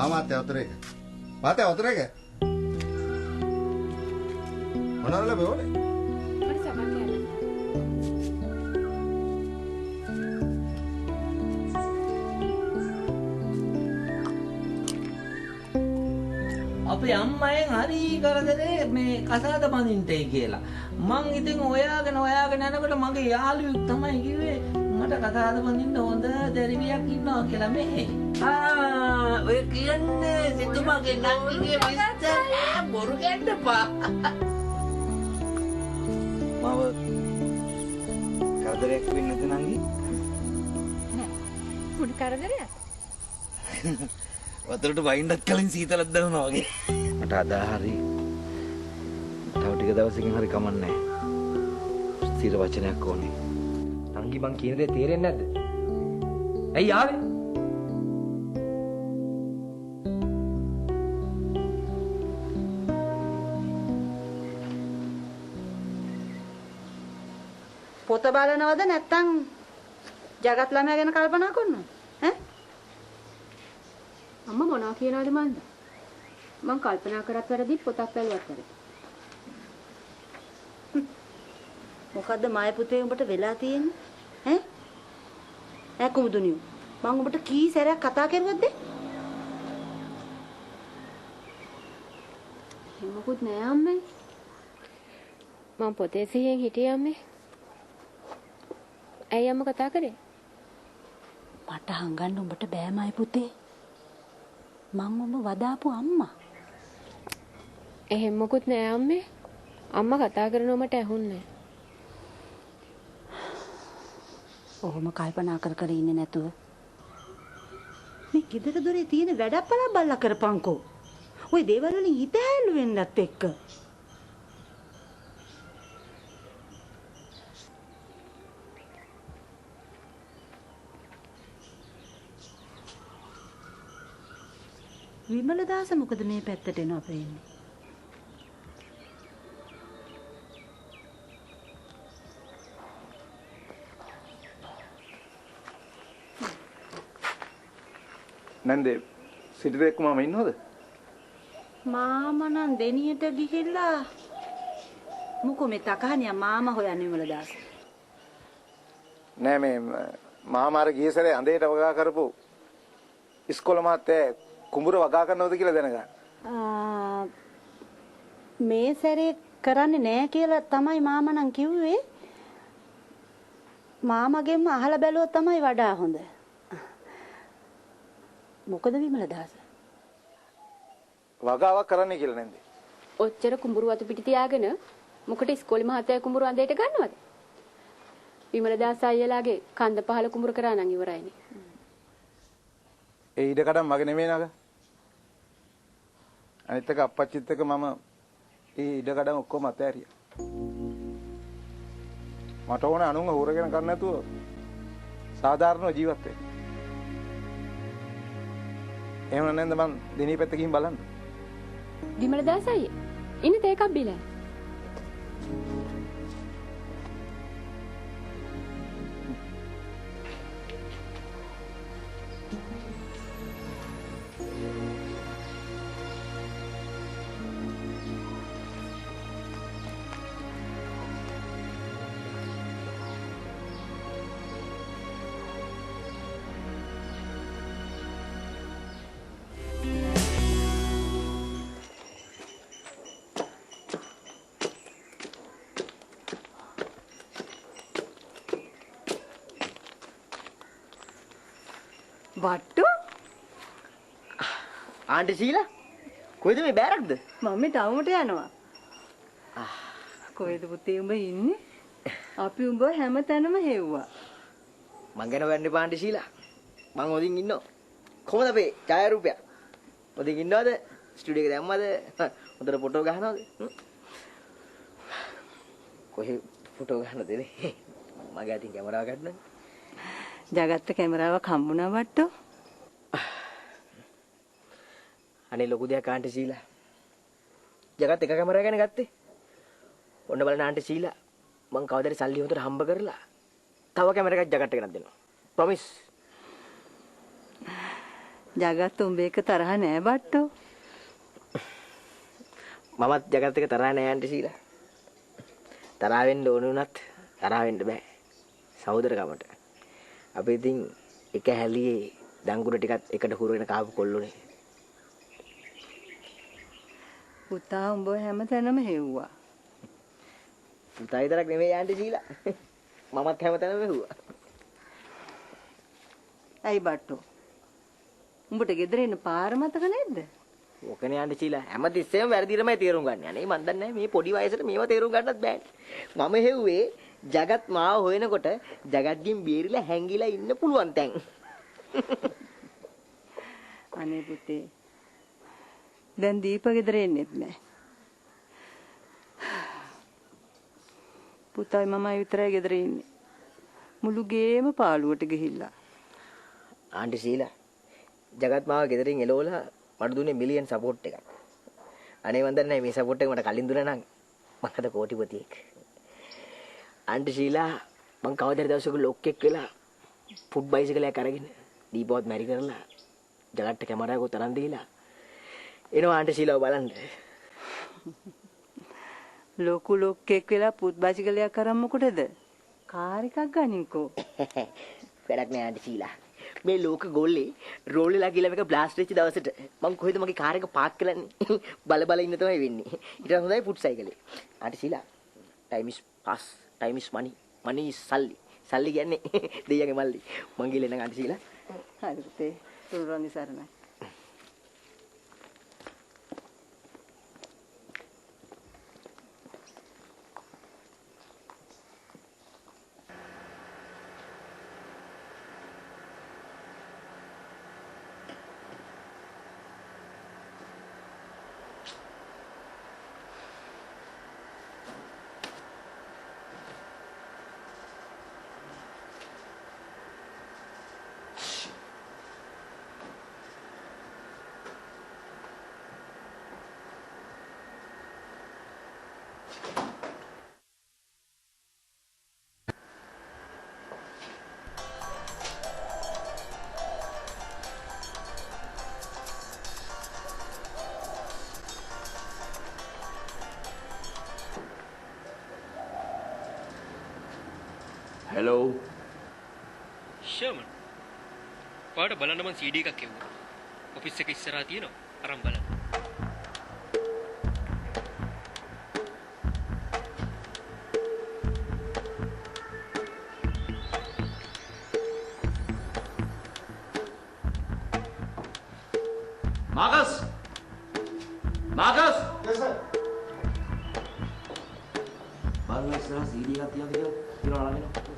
ආමාත්‍ය උතරේක. පාතේ උතරේක. මොනවද ලැබෙන්නේ? මට සමන් කියලා. අපේ අම්මයෙන් හරි කරදරේ මේ කසාද බඳින්නයි කියලා. මං ඉතින් හොයාගෙන යනකොට මගේ යාළුවෙක් තමයි කිව්වේ මට කසාද බඳින්න හොඳ දැරිවියක් ඉන්නවා කියලා මෙහෙ. ඔය කියන්නේ සිතුමගේ නංගිගේ විස්තර බොරු කියන්නපා. මාව කරදරයක් වෙන්නේ නැද්ද නංගි? නෑ. පුඩි කරදරයක්. වතුරට වයින්ඩත් කලින් සීතලක් දැනුණා වගේ. මට අදා හරි තව ටික දවසකින් හරි කමන්නේ. ස්ථිර වචනයක් ඕනේ. නංගි මං කියන දේ තේරෙන්නේ නැද්ද? ඇයි ආවේ? පොත බලනවද නැත්තම් ජගත් ළමයා ගැන කල්පනා කරනවද? ඈ? අම්මා මොනවා කියනවද මන්ද? මං කල්පනා කරත් වැරදි පොතක් බැලුවත් වැරදි. මොකද්ද මාය පුතේ උඹට වෙලා තියෙන්නේ? ඈ? ඈ කුමුදුනියෝ. මං උඹට කී සැරයක් කතා කරුවද්ද? මොකුත් නෑ අම්මේ. මං පොතේ සිහියෙන් හිටියේ අම්මේ. ඇයි අම්ම කතා කරේ? මට හංගන්න උඹට බෑ මාය පුතේ. මං උඹ වදාපු අම්මා. එහෙම මොකුත් නෑ අම්මේ. අම්මා කතා කරනව මට ඇහුන්නේ නෑ. ඔහොම කල්පනා කර ඉන්නේ නැතුව මේ ගෙදර දොරේ තියෙන වැඩප්පලක් බල්ලා කරපන්කෝ. ওই දේවල් වලින් හිත හැල්ලු වෙන්නත් එක්ක. විමලදාස මොකද මේ පැත්තට එනවා ප්‍රේමී? නැන්දේ සිටිරෙක් මාම ඉන්නවද? මාමා නම් දෙනියට ගිහිල්ලා මොකෝ මේ තකහනියා මාමා හොයන්නේ විමලදාස. නෑ මේ මාමා අර ගිය සැරේ අඳේට වගා කරපු ඉස්කෝල මාත්තේ කුඹුර වගා කරනවද කියලා දැනගන්න. මේ සැරේ කරන්නේ නෑ කියලා තමයි මාමා නම් කිව්වේ. මාමගෙන්ම අහලා බැලුවොත් තමයි වඩා හොඳ. මොකද විමලදාස? වගාවක් කරන්න කියලා නැන්දේ. ඔච්චර කුඹුරු අතු පිටි තියාගෙන මොකට ඉස්කෝලේ මහත්තයා කුඹුරු අඳේට ගන්නවද? විමලදාස අයියලාගේ කන්ද පහල කුඹුරු කරා නම් ඉවරයිනේ. ඒ ඉඩකඩම් මගේ නෙමෙයි නග. අනිත් එක අප්පච්චිත් එක්ක මම ඒ ඉඩකඩම් ඔක්කොම අතෑරියා. මට ඕන අනුන්ව හොරගෙන ගන්න නැතුව සාධාරණව ජීවත් වෙන්න. එහෙම නැන්ද මං දිනේ පැත්ත ගිහින් බලන්න. විමලදාස අයියේ ඉන්නේ තේ එකක් බිලා. වට්ටු ආන්ටි සීලා කොයිද මේ බෑරක්ද? මම මේ ටවුමට යනවා. කොහෙද පුතේ උඹ ඉන්නේ? අපි උඹ හැම තැනම හෙව්වා. මං ගැන වෙන්න එපා ආන්ටි සීලා. මං හොදින් ඉන්නවා. කොහොමද අපේ ඡායාරූපය? හොදින් ඉන්නවද? ස්ටුඩියෝ එකේ දැම්මද? හොඳට ෆොටෝ ගහනවද? කොහේ ෆොටෝ ගහන්නද නේ? මගේ අතින් කැමරාව ගන්න. ජගත්ත කැමරාවක් හම්බුණා වට්ටෝ. අනේ ලොකු දෙයක් ආන්ටි සීලා. ජගත් එක කැමරාවක් ගැන ගත්තේ. ඔන්න බලන්න ආන්ටි සීලා. මං කවදාද සල්ලි හොඳට හම්බ කරලා තව කැමරාවක් ජගත්ට ගෙනත් දෙනවා. ප්‍රොමිස්. ජගත් උඹ එක තරහ නෑ බට්ටෝ. මමත් ජගත් එක තරහ නෑ ආන්ටි සීලා. තරහ වෙන්න ඕන උනත් තරහ වෙන්න බෑ. සහෝදරකමට. අපි ඉතින් එක හැලියේ දඟුර ටිකත් එකට හුරගෙන කාපු කොල්ලෝනේ. පුතා උඹ හැමතැනම හෙව්වා. පුතා විතරක් නෙමෙයි ආන්ටි සීලා. මමත් හැමතැනම හෙව්වා. ඇයි බට්ටෝ? උඹට ගෙදර එන්න පාර මතක නැද්ද? ඕකනේ ආන්ටි සීලා හැමතිස්සෙම වැරදිරමයි තේරුම් ගන්න. අනේ මන් දන්නේ මේ පොඩි වයසට මේවා තේරුම් ගන්නත් බෑනේ. මම හෙව්වේ ජගත් මාව හොයනකොට ජගත්ගෙන් බේරිලා හැංගිලා ඉන්න පුළුවන් තැන්. අනේ පුතේ. දැන් දීප ගෙදර එන්නෙත් නෑ. පුතායි මමයි විතරයි ගෙදර ඉන්නේ. මුළු ගේම පාළුවට ගිහිල්ලා. ආන්ටි සීලා ජගත් මාව ගෙදරින් එලවලා මට දුන්නේ මිලියන් සපෝට් එකක්. අනේ මන් දන්නේ මේ සපෝට් එක මට කලින් දුන්නා නම් මම හද කෝටිපතියෙක්. ආන්ටි සීලා මං කවදාද දවසක ලොක්ෙක් වෙලා ෆුඩ් බයිසිකලයක් අරගෙන දීපවත් මැරි කරලා ජගත්ට කැමරාවක තරන් දීලා එනවා ආන්ටි සීලාව බලන්න. ලොකු ලොක්ෙක් වෙලා පුත් බයිසිකලයක් කරන් මොකටද? කාර් එකක් ගනින්කෝ. වැඩක් නෑ ආන්ටි සීලා. මේ ලෝක ගෝල්ලේ රෝල් වෙලා ගිහලා මේක බ්ලාස්ට් වෙච්ච දවසට මං කොහෙද මගේ කාර් එක පාක් කරන්නේ? බල බල ඉන්න තමයි වෙන්නේ. ඊට හොඳයි ෆුඩ් සයිකලේ. Aunty Sheela time is pass, time is money, money is සල්ලි. සල්ලි කියන්නේ දෙයියගේ මල්ලි. මං ගිහලා එන්න ආන්ටි සීලා. හරි පුතේ. තුරුරන්දි සරණයි. Hello. Sherman. ඔයාලට බලන්න මං CD එකක් එවුවා. ඔෆිස් එක ඉස්සරහා තියෙනවා. අරන් බලන්න. Marcus. Marcus. Yes sir. බලන්න ඉස්සරහ CD එකක් තියනද කියලා ළඟ එනවා.